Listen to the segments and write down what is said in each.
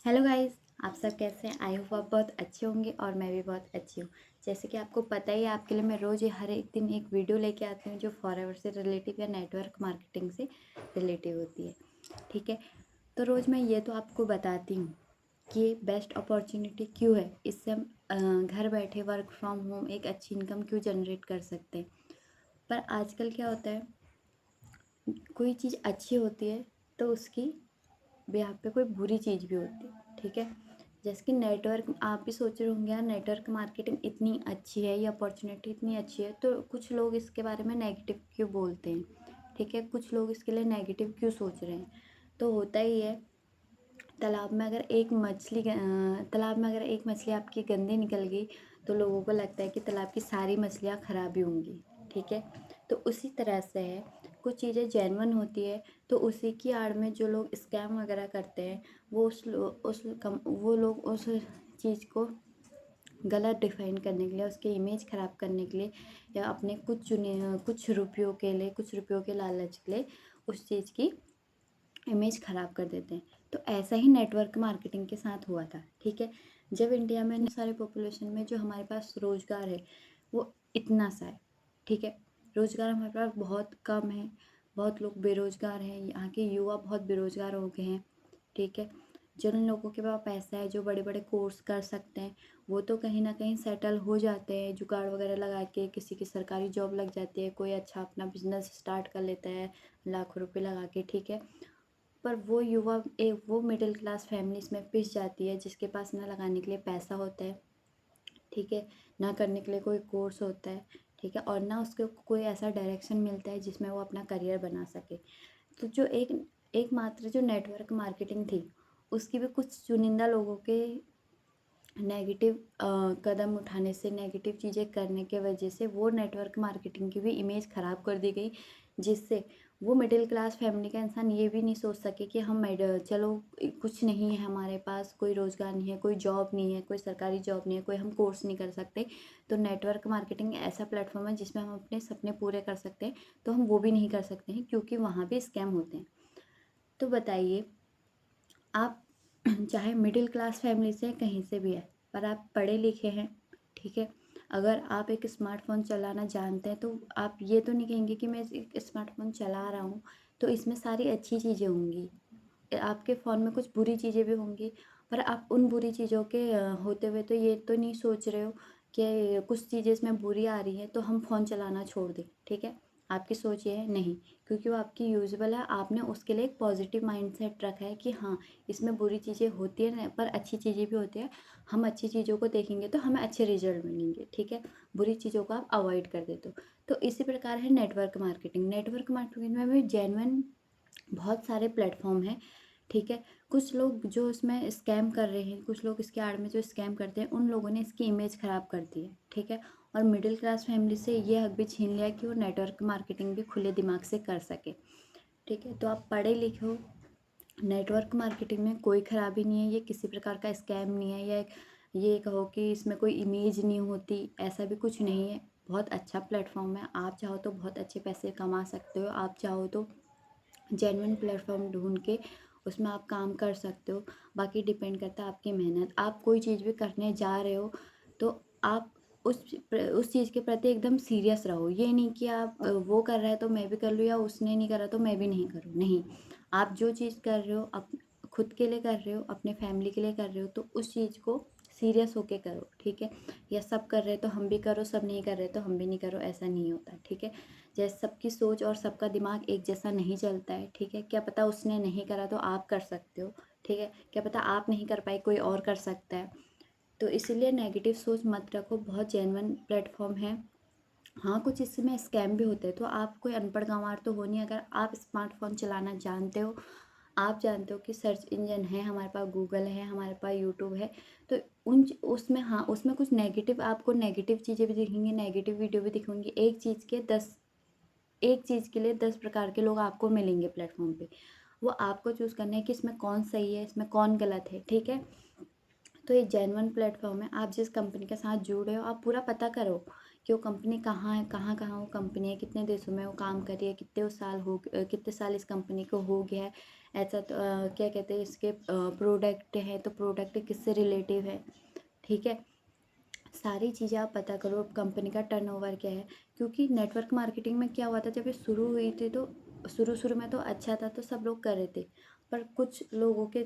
Hello guys, आप सब कैसे हैं? आई होप आप बहुत अच्छे होंगे और मैं भी बहुत अच्छी हूँ। जैसे कि आपको पता ही है, आपके लिए मैं रोज़ हर एक दिन एक वीडियो लेके आती हूँ जो फॉरएवर से रिलेटिव या नेटवर्क मार्केटिंग से रिलेटिव होती है। ठीक है, तो रोज़ मैं ये तो आपको बताती हूँ कि ये बेस्ट अपॉर्चुनिटी क्यों है। इससे हम घर बैठे वर्क फ्रॉम होम एक अच्छी इनकम क्यों जनरेट कर सकते हैं। पर आजकल क्या होता है, कोई चीज़ अच्छी होती है तो उसकी यहाँ पे कोई बुरी चीज़ भी होती है। ठीक है, जैसे कि नेटवर्क, आप भी सोच रहे होंगे यार नेटवर्क मार्केटिंग इतनी अच्छी है, ये अपॉर्चुनिटी इतनी अच्छी है, तो कुछ लोग इसके बारे में नेगेटिव क्यों बोलते हैं। ठीक है, कुछ लोग इसके लिए नेगेटिव क्यों सोच रहे हैं। तो होता ही है, तालाब में अगर एक मछली आपकी गंदी निकल गई तो लोगों को लगता है कि तालाब की सारी मछलियाँ खराब ही होंगी। ठीक है, तो उसी तरह से है, कुछ चीज़ें जेन्युइन होती है तो उसी की आड़ में जो लोग स्कैम वगैरह करते हैं वो लोग उस चीज़ को गलत डिफाइन करने के लिए, उसकी इमेज ख़राब करने के लिए या अपने कुछ रुपयों के लालच के लिए उस चीज़ की इमेज ख़राब कर देते हैं। तो ऐसा ही नेटवर्क मार्केटिंग के साथ हुआ था। ठीक है, जब इंडिया में इतने सारे पॉपुलेशन में जो हमारे पास रोज़गार है वो इतना सा है। ठीक है, रोज़गार हमारे पास बहुत कम है, बहुत लोग बेरोज़गार हैं, यहाँ के युवा बहुत बेरोज़गार हो गए हैं। ठीक है, जिन लोगों के पास पैसा है, जो बड़े बड़े कोर्स कर सकते हैं, वो तो कहीं ना कहीं सेटल हो जाते हैं, जुगाड़ वगैरह लगा के किसी की सरकारी जॉब लग जाती है, कोई अच्छा अपना बिजनेस स्टार्ट कर लेता है लाखों रुपए लगा के। ठीक है, पर वो मिडिल क्लास फैमिलीज में पिस जाती है जिसके पास ना लगाने के लिए पैसा होता है। ठीक है, ना करने के लिए कोई कोर्स होता है। ठीक है, और ना उसको कोई ऐसा डायरेक्शन मिलता है जिसमें वो अपना करियर बना सके। तो जो एकमात्र जो नेटवर्क मार्केटिंग थी, उसकी भी कुछ चुनिंदा लोगों के नेगेटिव कदम उठाने से, नेगेटिव चीज़ें करने के वजह से वो नेटवर्क मार्केटिंग की भी इमेज ख़राब कर दी गई, जिससे वो मिडिल क्लास फैमिली का इंसान ये भी नहीं सोच सके कि चलो कुछ नहीं है हमारे पास, कोई रोज़गार नहीं है, कोई जॉब नहीं है, कोई सरकारी जॉब नहीं है, कोई हम कोर्स नहीं कर सकते, तो नेटवर्क मार्केटिंग ऐसा प्लेटफॉर्म है जिसमें हम अपने सपने पूरे कर सकते हैं। तो हम वो भी नहीं कर सकते हैं क्योंकि वहाँ भी स्कैम होते हैं। तो बताइए, आप चाहे मिडिल क्लास फैमिली से कहीं से भी है, पर आप पढ़े लिखे हैं। ठीक है, अगर आप एक स्मार्टफोन चलाना जानते हैं तो आप ये तो नहीं कहेंगे कि मैं एक स्मार्टफोन चला रहा हूँ तो इसमें सारी अच्छी चीज़ें होंगी। आपके फ़ोन में कुछ बुरी चीज़ें भी होंगी, पर आप उन बुरी चीज़ों के होते हुए तो ये तो नहीं सोच रहे हो कि कुछ चीज़ें इसमें बुरी आ रही हैं तो हम फ़ोन चलाना छोड़ दें। ठीक है, आपकी सोच ये है नहीं, क्योंकि वो आपकी यूज़ेबल है, आपने उसके लिए एक पॉजिटिव माइंडसेट रखा है कि हाँ, इसमें बुरी चीज़ें होती हैं पर अच्छी चीज़ें भी होती हैं, हम अच्छी चीज़ों को देखेंगे तो हमें अच्छे रिजल्ट मिलेंगे। ठीक है, बुरी चीज़ों को आप अवॉइड कर देते हो। तो इसी प्रकार है नेटवर्क मार्केटिंग में भी जेन्युइन बहुत सारे प्लेटफॉर्म हैं। ठीक है, कुछ लोग जो इसमें स्कैम कर रहे हैं, कुछ लोग इसके आड़ में जो स्कैम करते हैं, उन लोगों ने इसकी इमेज ख़राब कर दी है। ठीक है, और मिडिल क्लास फैमिली से ये हक भी छीन लिया कि वो नेटवर्क मार्केटिंग भी खुले दिमाग से कर सके। ठीक है, तो आप पढ़े लिखे हो, नेटवर्क मार्केटिंग में कोई ख़राबी नहीं है, ये किसी प्रकार का स्कैम नहीं है, या ये कहो कि इसमें कोई इमेज नहीं होती, ऐसा भी कुछ नहीं है। बहुत अच्छा प्लेटफॉर्म है, आप चाहो तो बहुत अच्छे पैसे कमा सकते हो, आप चाहो तो जेन्युइन प्लेटफॉर्म ढूंढ के उसमें आप काम कर सकते हो। बाकी डिपेंड करता है आपकी मेहनत। आप कोई चीज़ भी करने जा रहे हो तो आप उस चीज़ के प्रति एकदम सीरियस रहो। ये नहीं कि आप वो कर रहा है तो मैं भी कर लूँ, या उसने नहीं करा तो मैं भी नहीं करूँ। नहीं, आप जो चीज़ कर रहे हो खुद के लिए कर रहे हो, अपने फैमिली के लिए कर रहे हो, तो उस चीज़ को सीरियस होके करो। ठीक है, या सब कर रहे हैं तो हम भी करो, सब नहीं कर रहे तो हम भी नहीं करो, ऐसा नहीं होता। ठीक है, जैसे सबकी सोच और सबका दिमाग एक जैसा नहीं चलता है। ठीक है, क्या पता उसने नहीं करा तो आप कर सकते हो। ठीक है, क्या पता आप नहीं कर पाए, कोई और कर सकता है। तो इसीलिए नेगेटिव सोच मत रखो, बहुत जेन्युइन प्लेटफॉर्म है। हाँ, कुछ इसमें स्कैम भी होते हैं, तो आप कोई अनपढ़ गंवार तो हो नहीं। अगर आप स्मार्टफोन चलाना जानते हो, आप जानते हो कि सर्च इंजन है हमारे पास, गूगल है हमारे पास, यूट्यूब है, तो उसमें, हाँ, उसमें कुछ नेगेटिव, आपको नेगेटिव चीज़ें भी दिखेंगी, नेगेटिव वीडियो भी दिखेंगी। एक चीज़ के लिए 10 प्रकार के लोग आपको मिलेंगे प्लेटफॉर्म पे। वो आपको चूज़ करना है कि इसमें कौन सही है, इसमें कौन गलत है। ठीक है, तो ये जेन्युइन प्लेटफॉर्म है। आप जिस कंपनी के साथ जुड़ रहे हो, आप पूरा पता करो कि वो कंपनी कहाँ है, कहाँ कहाँ वो कंपनी है, कितने देशों में वो काम कर रही है, कितने साल इस कंपनी को हो गया है। ऐसा तो क्या कहते हैं, इसके प्रोडक्ट है तो प्रोडक्ट किससे रिलेटिव है, ठीक है। सारी चीज़ें आप पता करो, कंपनी का टर्नओवर क्या है। क्योंकि नेटवर्क मार्केटिंग में क्या हुआ था, जब ये शुरू हुई थी तो शुरू में तो अच्छा था, तो सब लोग कर रहे थे। पर कुछ लोगों के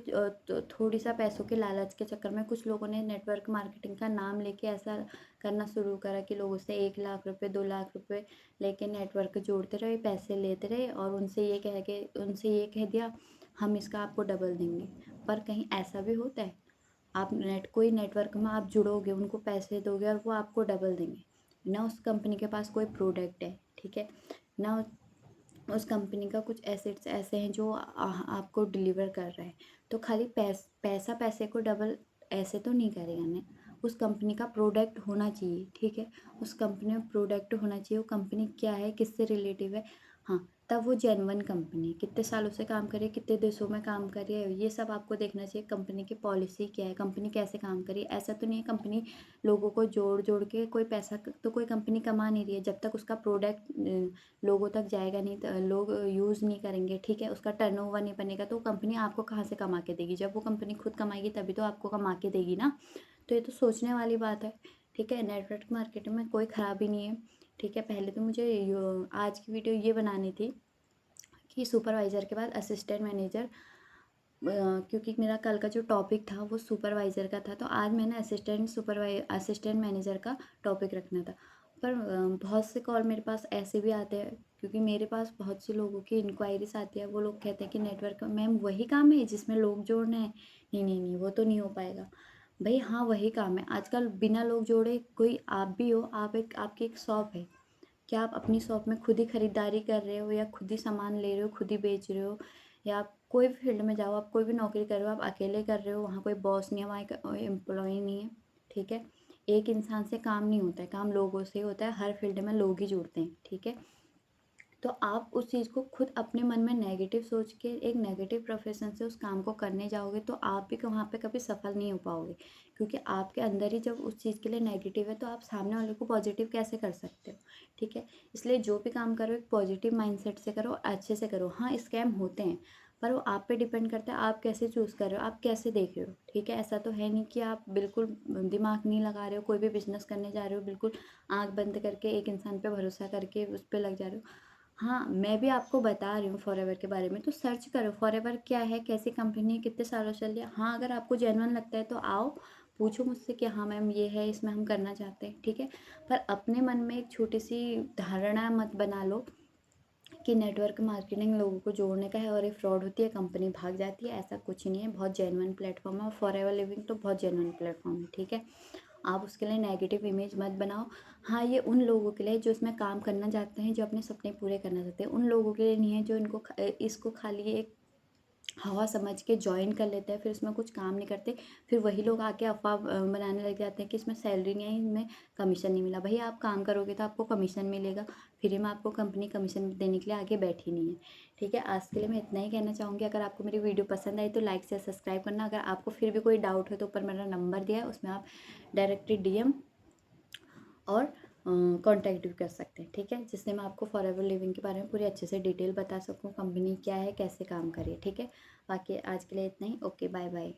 थोड़ी सा पैसों के लालच के चक्कर में कुछ लोगों ने नेटवर्क मार्केटिंग का नाम लेके ऐसा करना शुरू करा कि लोगों से 1 लाख रुपए 2 लाख रुपए लेके नेटवर्क जोड़ते रहे, पैसे लेते रहे, और उनसे ये कह दिया हम इसका आपको डबल देंगे। पर कहीं ऐसा भी होता है? आप कोई नेटवर्क में आप जुड़ोगे, उनको पैसे दोगे और वो आपको डबल देंगे। ना उस कंपनी के पास कोई प्रोडक्ट है, ठीक है, ना उस कंपनी का कुछ एसेट्स ऐसे हैं जो आपको डिलीवर कर रहा है। तो खाली पैसा पैसे को डबल ऐसे तो नहीं करेगा ना। उस कंपनी का प्रोडक्ट होना चाहिए, ठीक है। उस कंपनी में प्रोडक्ट होना चाहिए, वो कंपनी क्या है, किससे रिलेटिव है, हाँ, तब वो जेन्युइन कंपनी है। कितने सालों से काम कर रही है, कितने देशों में काम कर रही है, ये सब आपको देखना चाहिए। कंपनी की पॉलिसी क्या है, कंपनी कैसे काम कर रही है। ऐसा तो नहीं है कंपनी लोगों को जोड़ जोड़ के कोई पैसा तो कोई कंपनी कमा नहीं रही है। जब तक उसका प्रोडक्ट लोगों तक जाएगा नहीं, तो लोग यूज़ नहीं करेंगे, ठीक है, उसका टर्नओवर नहीं बनेगा, तो कंपनी आपको कहाँ से कमा के देगी। जब वो कंपनी खुद कमाएगी तभी तो आपको कमा के देगी ना। तो ये तो सोचने वाली बात है, ठीक है। नेटवर्क मार्केटिंग में कोई ख़राबी नहीं है, ठीक है। पहले तो मुझे आज की वीडियो ये बनानी थी कि सुपरवाइज़र के बाद असिस्टेंट मैनेजर, क्योंकि मेरा कल का जो टॉपिक था वो सुपरवाइज़र का था, तो आज मैंने असिस्टेंट मैनेजर का टॉपिक रखना था। पर बहुत से कॉल मेरे पास ऐसे भी आते हैं, क्योंकि मेरे पास बहुत से लोगों की इंक्वायरीज आती है। वो लोग कहते हैं कि नेटवर्क मैम वही काम है जिसमें लोग जोड़ना है। नहीं नहीं नहीं, वो तो नहीं हो पाएगा भाई। हाँ, वही काम है। आजकल बिना लोग जोड़े, कोई आप भी हो, आपकी एक शॉप है, क्या आप अपनी शॉप में खुद ही खरीदारी कर रहे हो, या खुद ही सामान ले रहे हो, खुद ही बेच रहे हो, या आप कोई भी फील्ड में जाओ, आप कोई भी नौकरी कर रहे हो, आप अकेले कर रहे हो, वहाँ कोई बॉस नहीं है, वहाँ कोई एम्प्लॉय नहीं है, ठीक है। एक इंसान से काम नहीं होता है, काम लोगों से ही होता है। हर फील्ड में लोग ही जुड़ते हैं, ठीक है। तो आप उस चीज़ को खुद अपने मन में नेगेटिव सोच के एक नेगेटिव प्रोफेशन से उस काम को करने जाओगे, तो आप भी वहाँ पे कभी सफल नहीं हो पाओगे। क्योंकि आपके अंदर ही जब उस चीज़ के लिए नेगेटिव है, तो आप सामने वाले को पॉजिटिव कैसे कर सकते हो, ठीक है। इसलिए जो भी काम करो एक पॉजिटिव माइंडसेट से करो, अच्छे से करो। हाँ, स्कैम होते हैं, पर वो आप पे डिपेंड करता है आप कैसे चूज़ कर रहे हो, आप कैसे देख रहे हो, ठीक है। ऐसा तो है नहीं कि आप बिल्कुल दिमाग नहीं लगा रहे हो, कोई भी बिजनेस करने जा रहे हो बिल्कुल आंख बंद करके एक इंसान पे भरोसा करके उस पर लग जा रहे हो। हाँ, मैं भी आपको बता रही हूँ फॉरएवर के बारे में, तो सर्च करो फॉरएवर क्या है, कैसी कंपनी है, कितने सालों से चल रही है। हाँ, अगर आपको जेन्युइन लगता है तो आओ, पूछो मुझसे कि हाँ मैम ये है, इसमें हम करना चाहते हैं, ठीक है। पर अपने मन में एक छोटी सी धारणा मत बना लो कि नेटवर्क मार्केटिंग लोगों को जोड़ने का है और ये फ्रॉड होती है, कंपनी भाग जाती है। ऐसा कुछ नहीं है, बहुत जेन्युइन प्लेटफॉर्म है, और फॉरएवर लिविंग तो बहुत जेन्युइन प्लेटफॉर्म है, ठीक है। आप उसके लिए नेगेटिव इमेज मत बनाओ। हाँ, ये उन लोगों के लिए जो इसमें काम करना चाहते हैं, जो अपने सपने पूरे करना चाहते हैं, उन लोगों के लिए नहीं है जो इसको खाली एक हवा समझ के ज्वाइन कर लेते हैं, फिर उसमें कुछ काम नहीं करते। फिर वही लोग आके अफवाह बनाने लग जाते हैं कि इसमें सैलरी नहीं आई, इसमें कमीशन नहीं मिला। भैया आप काम करोगे तो आपको कमीशन मिलेगा, फ्री में आपको कंपनी कमीशन देने के लिए आगे बैठी नहीं है, ठीक है। आज के लिए मैं इतना ही कहना चाहूँगी। अगर आपको मेरी वीडियो पसंद आई तो लाइक से सब्सक्राइब करना। अगर आपको फिर भी कोई डाउट हो तो ऊपर मेरा नंबर दिया है, उसमें आप डायरेक्टली डीएम और कॉन्टैक्ट भी कर सकते हैं, ठीक है। जिससे मैं आपको फॉरएवर लिविंग के बारे में पूरी अच्छे से डिटेल बता सकूँ, कंपनी क्या है, कैसे काम करे, ठीक है। बाकी आज के लिए इतना ही। Okay, bye bye.